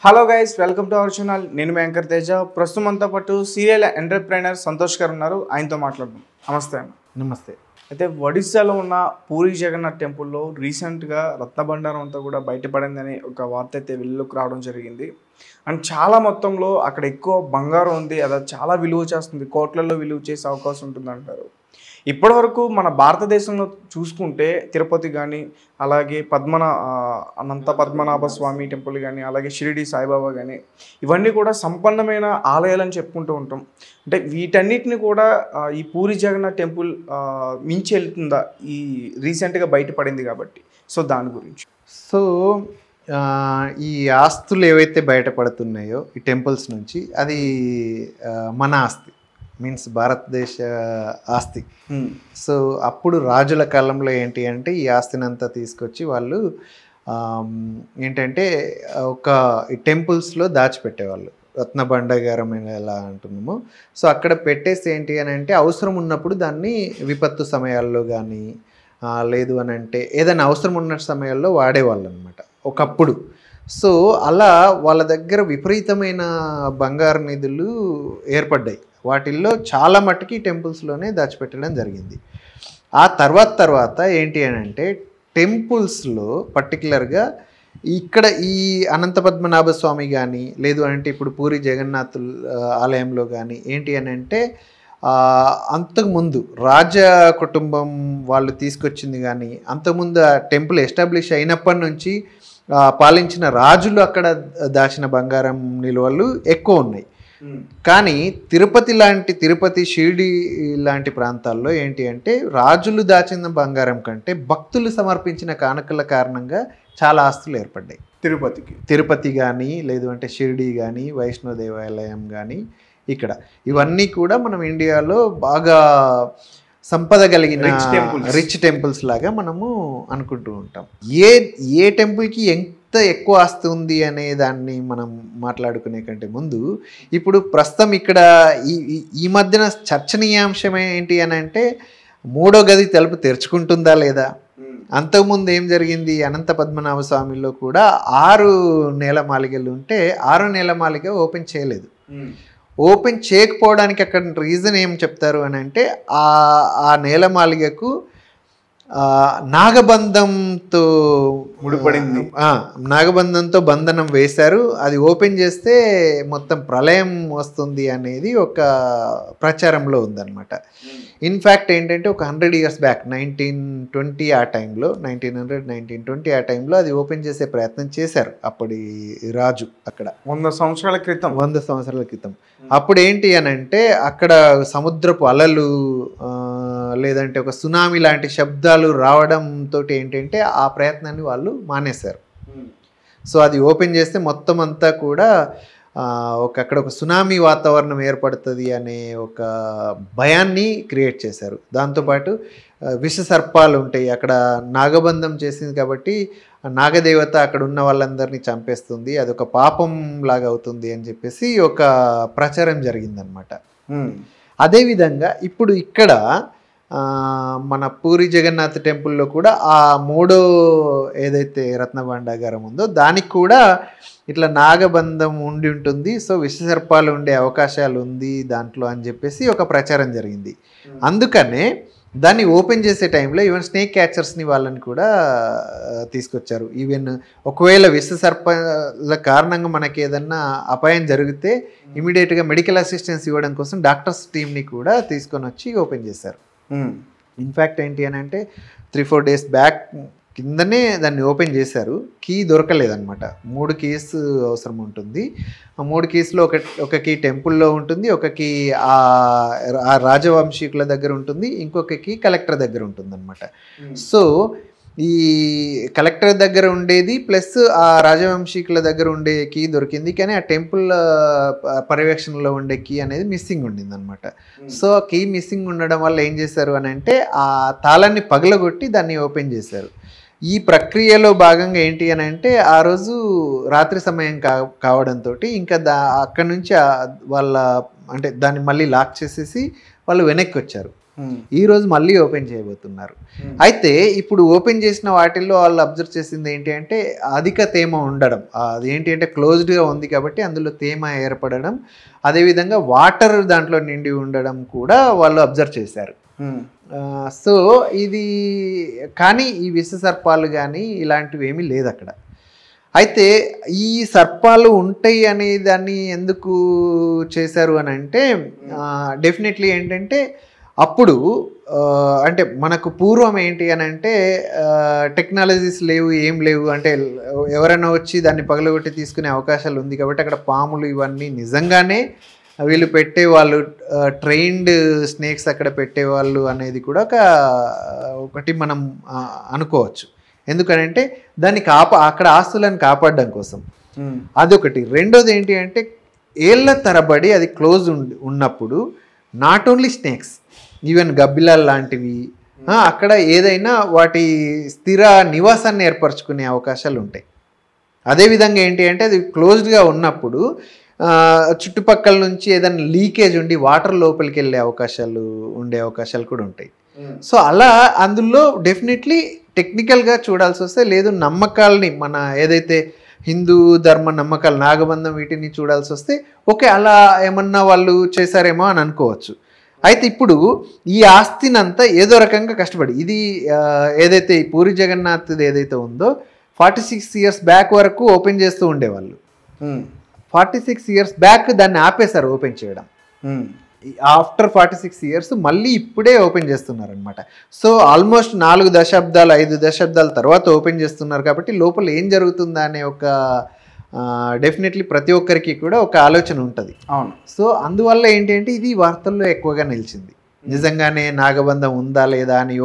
Hello guys, welcome to our channel. నేను మీ anchor Teja. ప్రస్తుతం అంతా పాటు సీరియల్ ఎంటర్ప్రైనర్ సంతోష్ గారు ఉన్నారు. ఆయనతో మాట్లాడదాం. నమస్తే అన్న. నమస్తే. అయితే ఒడిస్సాలో ఉన్న పూరి జగన్నాథ్ టెంపుల్లో రీసెంట్గా రత్నభండారం అంతా కూడా బయటపడిందని ఒక వార్త అయితే వెలుగులోకి రావడం జరిగింది. అండ్ చాలా మొత్తంలో అక్కడ ఎక్కువ బంగారం ఉంది, అది చాలా విలువ చేస్తుంది, కోట్లలో విలువ చేసే అవకాశం ఉంటుంది అంటారు. ఇప్పటివరకు మన భారతదేశంలో చూసుకుంటే తిరుపతి కానీ, అలాగే అనంత పద్మనాభ స్వామి టెంపుల్ కానీ, అలాగే షిరిడి సాయిబాబా కానీ, ఇవన్నీ కూడా సంపన్నమైన ఆలయాలని చెప్పుకుంటూ ఉంటాం. అంటే వీటన్నిటిని కూడా ఈ పూరి జగన్నాథ్ టెంపుల్ మించి వెళ్తుందా ఈ రీసెంట్గా బయటపడింది కాబట్టి? సో దాని గురించి. సో ఈ ఆస్తులు ఏవైతే బయటపడుతున్నాయో ఈ టెంపుల్స్ నుంచి, అది మన ఆస్తి, మీన్స్ భారతదేశ ఆస్తి. సో అప్పుడు రాజుల కాలంలో ఏంటి అంటే ఈ ఆస్తిని అంతా తీసుకొచ్చి వాళ్ళు ఏంటంటే ఒక టెంపుల్స్లో దాచిపెట్టేవాళ్ళు. రత్నభండాగారం ఎలా అంటున్నామో, సో అక్కడ పెట్టేసి ఏంటి అని అంటే అవసరం ఉన్నప్పుడు దాన్ని విపత్తు సమయాల్లో కానీ, లేదు అని అంటే ఏదైనా అవసరం ఉన్న సమయాల్లో వాడేవాళ్ళు అనమాట ఒకప్పుడు. సో అలా వాళ్ళ దగ్గర విపరీతమైన బంగారు నిధులు ఏర్పడ్డాయి. వాటిల్లో చాలా మట్టుకి టెంపుల్స్లోనే దాచిపెట్టడం జరిగింది. ఆ తర్వాత ఏంటి అని అంటే టెంపుల్స్లో పర్టికులర్గా ఇక్కడ ఈ అనంత పద్మనాభ స్వామి కానీ, లేదు అంటే ఇప్పుడు పూరి జగన్నాథ్ ఆలయంలో కానీ ఏంటి అని అంటే అంతకుముందు రాజ కుటుంబం వాళ్ళు తీసుకొచ్చింది కానీ, అంతకుముందు ఆ టెంపుల్ ఎస్టాబ్లిష్ అయినప్పటి నుంచి పాలించిన రాజులు అక్కడ దాచిన బంగారం నిల్వలు ఎక్కువ ఉన్నాయి. కానీ తిరుపతి షిరిడి లాంటి ప్రాంతాల్లో ఏంటి అంటే రాజులు దాచిన బంగారం కంటే భక్తులు సమర్పించిన కానుకల కారణంగా చాలా ఆస్తులు ఏర్పడ్డాయి. తిరుపతి కానీ, లేదు అంటే షిరిడి కానీ, వైష్ణవ దేవాలయం కానీ, ఇక్కడ ఇవన్నీ కూడా మనం ఇండియాలో బాగా సంపద కలిగిన రిచ్ టెంపుల్స్ లాగా మనము అనుకుంటూ ఉంటాం. ఏ టెంపుల్కి ఎంత ఎక్కువ ఆస్తి ఉంది అనే దాన్ని మనం మాట్లాడుకునే కంటే ముందు, ఇప్పుడు ప్రస్తుతం ఇక్కడ ఈ మధ్యన చర్చనీయాంశం ఏంటి అని అంటే మూడో గది తలుపు తెరుచుకుంటుందా లేదా. అంతకుముందు ఏం జరిగింది, అనంత పద్మనాభ స్వామిలో కూడా 6 నేలమాళిగలు ఉంటే 6 నేలమాళిగ ఓపెన్ చేయలేదు. ఓపెన్ చేయకపోవడానికి అక్కడ రీజన్ ఏం చెప్తారు అని అంటే ఆ నేలమాళిగకు నాగబంధంతో ముడిపడింది, నాగబంధంతో బంధనం వేశారు. అది ఓపెన్ చేస్తే మొత్తం ప్రళయం వస్తుంది అనేది ఒక ప్రచారంలో ఉందన్నమాట. ఇన్ఫ్యాక్ట్ ఏంటంటే ఒక 100 years బ్యాక్ 1920 ఆ టైంలో 1920 ఆ టైంలో అది ఓపెన్ చేసే ప్రయత్నం చేశారు అప్పటి రాజు. అక్కడ 100 సంవత్సరాల క్రితం అప్పుడు ఏంటి అని అంటే అక్కడ సముద్రపు అలలు, లేదంటే ఒక సునామీ లాంటి శబ్దాలు రావడంతో ఏంటంటే ఆ ప్రయత్నాన్ని వాళ్ళు మానేశారు. సో అది ఓపెన్ చేస్తే మొత్తం అంతా కూడా అక్కడ ఒక సునామీ వాతావరణం ఏర్పడుతుంది అనే ఒక భయాన్ని క్రియేట్ చేశారు. దాంతోపాటు విష సర్పాలు ఉంటాయి అక్కడ, నాగబంధం చేసింది కాబట్టి నాగదేవత అక్కడ ఉన్న వాళ్ళందరినీ చంపేస్తుంది, అదొక పాపం లాగా అవుతుంది అని చెప్పేసి ఒక ప్రచారం జరిగిందనమాట. అదేవిధంగా ఇప్పుడు ఇక్కడ మన పూరి జగన్నాథ్ టెంపుల్లో కూడా ఆ మూడో ఏదైతే రత్నభండాగారం ఉందో దానికి కూడా ఇట్లా నాగబంధం ఉండి ఉంటుంది, సో విషసర్పాలు ఉండే అవకాశాలు ఉంది దాంట్లో అని చెప్పేసి ఒక ప్రచారం జరిగింది. అందుకనే దాన్ని ఓపెన్ చేసే టైంలో ఈవెన్ స్నేక్ క్యాచర్స్ని వాళ్ళని కూడా తీసుకొచ్చారు. ఈవెన్ ఒకవేళ విషసర్పాల కారణంగా మనకి ఏదన్నా అపాయం జరిగితే ఇమీడియట్గా మెడికల్ అసిస్టెన్స్ ఇవ్వడం కోసం డాక్టర్స్ టీమ్ని కూడా తీసుకొని వచ్చి ఓపెన్ చేశారు. ఇన్ఫ్యాక్ట్ ఏంటి అని అంటే 3-4 days బ్యాక్ కిందనే దాన్ని ఓపెన్ చేశారు. కీ దొరకలేదన్నమాట. 3 keys అవసరం ఉంటుంది. ఆ 3 keysలో ఒక కీ టెంపుల్లో ఉంటుంది, ఒక కీ ఆ రాజవంశీకుల దగ్గర ఉంటుంది, ఇంకొక కీ కలెక్టర్ దగ్గర ఉంటుంది అనమాట. సో ఈ కలెక్టర్ దగ్గర ఉండేది ప్లస్ ఆ రాజవంశీకుల దగ్గర ఉండే కీ దొరికింది, కానీ ఆ టెంపుల్ పర్యవేక్షణలో ఉండే కీ అనేది మిస్సింగ్ ఉండింది అనమాట. సో ఆ కీ మిస్సింగ్ ఉండడం వల్ల ఏం చేశారు అని అంటే ఆ తాళాన్ని పగలగొట్టి దాన్ని ఓపెన్ చేశారు. ఈ ప్రక్రియలో భాగంగా ఏంటి అని అంటే ఆ రోజు రాత్రి సమయం కావడంతో ఇంకా అక్కడి నుంచి వాళ్ళ అంటే దాన్ని మళ్ళీ లాక్ చేసేసి వాళ్ళు వెనక్కి వచ్చారు. ఈరోజు మళ్ళీ ఓపెన్ చేయబోతున్నారు. అయితే ఇప్పుడు ఓపెన్ చేసిన వాటిల్లో వాళ్ళు అబ్జర్వ్ చేసింది ఏంటి అంటే అధిక తేమ ఉండడం. అది ఏంటి అంటే క్లోజ్డ్గా ఉంది కాబట్టి అందులో తేమ ఏర్పడడం, అదేవిధంగా వాటర్ దాంట్లో నిండి ఉండడం కూడా వాళ్ళు అబ్జర్వ్ చేశారు. సో ఇది కానీ ఈ విష సర్పాలు కానీ ఇలాంటివి ఏమీ లేదు అక్కడ. అయితే ఈ సర్పాలు ఉంటాయి అనే దాన్ని ఎందుకు చేశారు అని అంటే డెఫినెట్లీ ఏంటంటే అప్పుడు అంటే మనకు పూర్వం ఏంటి అని అంటే టెక్నాలజీస్ లేవు, ఏం లేవు. అంటే ఎవరైనా వచ్చి దాన్ని పగలగొట్టి తీసుకునే అవకాశాలు ఉంది కాబట్టి అక్కడ పాములు ఇవన్నీ నిజంగానే వీళ్ళు పెట్టేవాళ్ళు, ట్రైన్డ్ స్నేక్స్ అక్కడ పెట్టేవాళ్ళు అనేది కూడా ఒకటి మనం అనుకోవచ్చు. ఎందుకనంటే దాన్ని అక్కడ ఆస్తులను కాపాడడం కోసం అదొకటి. రెండోది ఏంటి అంటే ఏళ్ల తరబడి అది క్లోజ్ ఉన్నప్పుడు నాట్ ఓన్లీ స్నేక్స్, ఈవెన్ గబ్బిలాలు లాంటివి అక్కడ ఏదైనా వాటి స్థిర నివాసాన్ని ఏర్పరచుకునే అవకాశాలు ఉంటాయి. అదేవిధంగా ఏంటి అంటే అది క్లోజ్డ్గా ఉన్నప్పుడు చుట్టుపక్కల నుంచి ఏదైనా లీకేజ్ ఉండి వాటర్ లోపలికి వెళ్ళే అవకాశాలు కూడా ఉంటాయి. సో అలా అందులో డెఫినెట్లీ టెక్నికల్గా చూడాల్సి వస్తే లేదు, నమ్మకాలని మన ఏదైతే హిందూ ధర్మ నమ్మకాలు నాగబంధం వీటిని చూడాల్సి వస్తే ఓకే అలా ఏమన్నా వాళ్ళు చేశారేమో అని అనుకోవచ్చు. అయితే ఇప్పుడు ఈ ఆస్తినంతా ఏదో రకంగా కష్టపడి ఇది ఏదైతే ఈ పూరి జగన్నాథ్ది ఏదైతే ఉందో 46 years బ్యాక్ వరకు ఓపెన్ చేస్తూ ఉండేవాళ్ళు. 46 years బ్యాక్ దాన్ని ఆపేశారు ఓపెన్ చేయడం. ఆఫ్టర్ 46 years మళ్ళీ ఇప్పుడే ఓపెన్ చేస్తున్నారు అనమాట. సో ఆల్మోస్ట్ 4 దశాబ్దాలు 5 దశాబ్దాల తర్వాత ఓపెన్ చేస్తున్నారు కాబట్టి లోపల ఏం జరుగుతుందా అనే ఒక డెఫినెట్లీ ప్రతి ఒక్కరికి కూడా ఒక ఆలోచన ఉంటుంది. అవును. సో అందువల్ల ఏంటి అంటే ఇది వార్తల్లో ఎక్కువగా నిలిచింది. నిజంగానే నాగబంధం ఉందా లేదా అని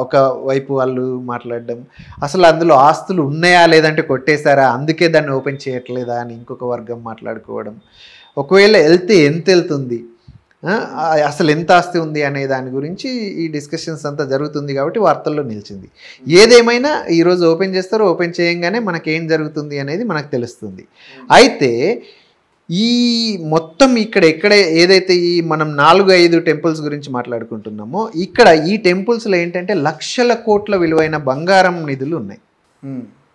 ఒక వైపు వాళ్ళు మాట్లాడడం, అసలు అందులో ఆస్తులు ఉన్నాయా లేదంటే కొట్టేశారా అందుకే దాన్ని ఓపెన్ చేయట్లేదా అని ఇంకొక వర్గం మాట్లాడుకోవడం, ఒకవేళ వెళ్తే ఎంత వెళ్తుంది, అసలు ఎంత ఆస్తి ఉంది అనే దాని గురించి ఈ డిస్కషన్స్ అంతా జరుగుతుంది కాబట్టి వార్తల్లో నిలిచింది. ఏదేమైనా ఈరోజు ఓపెన్ చేస్తారు, ఓపెన్ చేయంగానే మనకేం జరుగుతుంది అనేది మనకు తెలుస్తుంది. అయితే ఈ మొత్తం ఎక్కడ ఏదైతే ఈ మనం 4-5 టెంపుల్స్ గురించి మాట్లాడుకుంటున్నామో ఇక్కడ ఈ టెంపుల్స్లో ఏంటంటే లక్షల కోట్ల విలువైన బంగారం నిధులు ఉన్నాయి.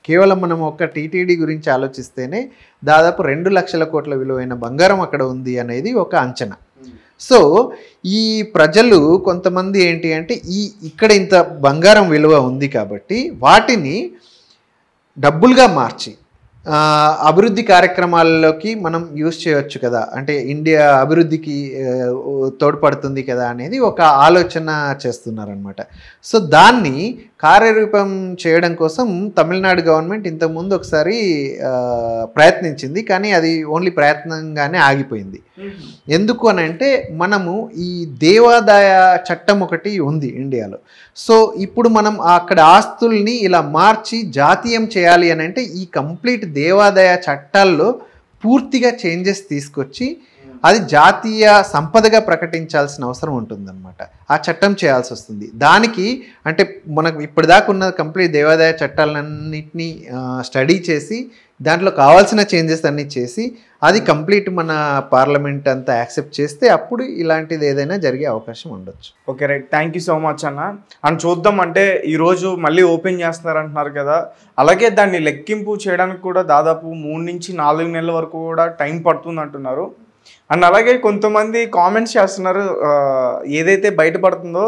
కేవలం మనం ఒక టీటీడీ గురించి ఆలోచిస్తేనే దాదాపు 2 లక్షల కోట్ల విలువైన బంగారం అక్కడ ఉంది అనేది ఒక అంచనా. సో ఈ ప్రజలు కొంతమంది ఏంటి అంటే ఇక్కడ ఇంత బంగారం విలువ ఉంది కాబట్టి వాటిని డబ్బులుగా మార్చి అభివృద్ధి కార్యక్రమాల్లోకి మనం యూజ్ చేయవచ్చు కదా, అంటే ఇండియా అభివృద్ధికి తోడ్పడుతుంది కదా అనేది ఒక ఆలోచన చేస్తున్నారనమాట. సో దాన్ని కార్యరూపం చేయడం కోసం తమిళనాడు గవర్నమెంట్ ఇంతకుముందు ఒకసారి ప్రయత్నించింది, కానీ అది ఓన్లీ ప్రయత్నంగానే ఆగిపోయింది. ఎందుకు అని అంటే మనము ఈ దేవాదాయ చట్టం ఒకటి ఉంది ఇండియాలో. సో ఇప్పుడు మనం అక్కడ ఆస్తుల్ని ఇలా మార్చి జాతీయం చేయాలి అని అంటే ఈ కంప్లీట్ దేవాదాయ చట్టాల్లో పూర్తిగా చేంజెస్ తీసుకొచ్చి అది జాతీయ సంపదగా ప్రకటించాల్సిన అవసరం ఉంటుందన్నమాట. ఆ చట్టం చేయాల్సి వస్తుంది. దానికి అంటే మనకు ఇప్పటిదాకా ఉన్న కంప్లీట్ దేవాదాయ చట్టాలన్నింటినీ స్టడీ చేసి దాంట్లో కావాల్సిన చేంజెస్ అన్నీ చేసి అది కంప్లీట్ మన పార్లమెంట్ అంతా యాక్సెప్ట్ చేస్తే అప్పుడు ఇలాంటిది ఏదైనా జరిగే అవకాశం ఉండొచ్చు. Okay right, thank you so much అన్న. అని చూద్దాం, అంటే ఈరోజు మళ్ళీ ఓపెన్ చేస్తున్నారంటున్నారు కదా, అలాగే దాన్ని లెక్కింపు చేయడానికి కూడా దాదాపు 3 నుంచి 4 నెలల వరకు కూడా టైం పడుతుంది అంటున్నారు. అండ్ అలాగే కొంతమంది కామెంట్స్ చేస్తున్నారు ఏదైతే బయటపడుతుందో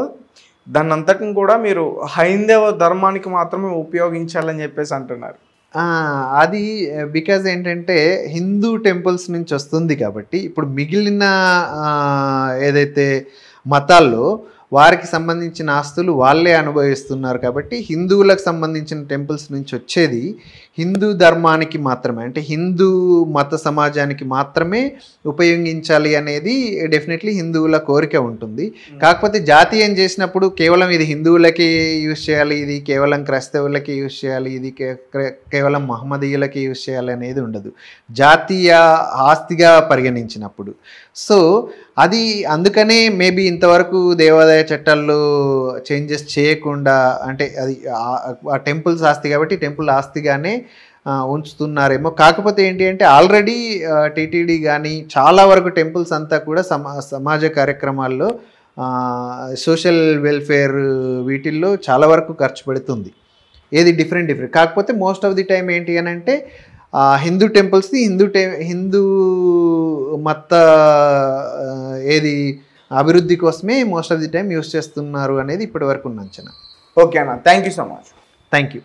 దాన్ని అంతటిని కూడా మీరు హైందవ ధర్మానికి మాత్రమే ఉపయోగించాలని చెప్పేసి అంటున్నారు. అది బికాజ్ ఏంటంటే హిందూ టెంపుల్స్ నుంచి వస్తుంది కాబట్టి ఇప్పుడు మిగిలిన ఏదైతే మతాల్లో వారికి సంబంధించిన ఆస్తులు వాళ్ళే అనుభవిస్తున్నారు కాబట్టి హిందువులకు సంబంధించిన టెంపుల్స్ నుంచి వచ్చేది హిందూ ధర్మానికి మాత్రమే, అంటే హిందూ మత సమాజానికి మాత్రమే ఉపయోగించాలి అనేది డెఫినెట్లీ హిందువుల కోరిక ఉంటుంది. కాకపోతే జాతీయం చేసినప్పుడు కేవలం ఇది హిందువులకి యూజ్ చేయాలి, ఇది కేవలం క్రైస్తవులకి యూజ్ చేయాలి, ఇది కేవలం మహమ్మదీయులకి యూజ్ చేయాలి అనేది ఉండదు జాతీయ ఆస్తిగా పరిగణించినప్పుడు. సో అది అందుకనే మేబీ ఇంతవరకు దేవాదాయ చట్టాల్లో చేంజెస్ చేయకుండా, అంటే అది ఆ టెంపుల్స్ ఆస్తి కాబట్టి టెంపుల్ ఆస్తిగానే ఉంచుతున్నారేమో. కాకపోతే ఏంటి అంటే ఆల్రెడీ టీటీడీ కానీ చాలా వరకు టెంపుల్స్ అంతా కూడా సమాజ కార్యక్రమాల్లో సోషల్ వెల్ఫేర్ వీటిల్లో చాలా వరకు ఖర్చు పెడుతుంది. ఏది డిఫరెంట్ కాకపోతే మోస్ట్ ఆఫ్ ది టైం ఏంటి అని అంటే హిందూ టెంపుల్స్ని హిందూ మత ఏది అభివృద్ధి కోసమే most of the time use చేస్తున్నారు అనేది ఇప్పటి వరకు ఉన్న అంచనా. ఓకే అన్న, thank you so much. Thank you.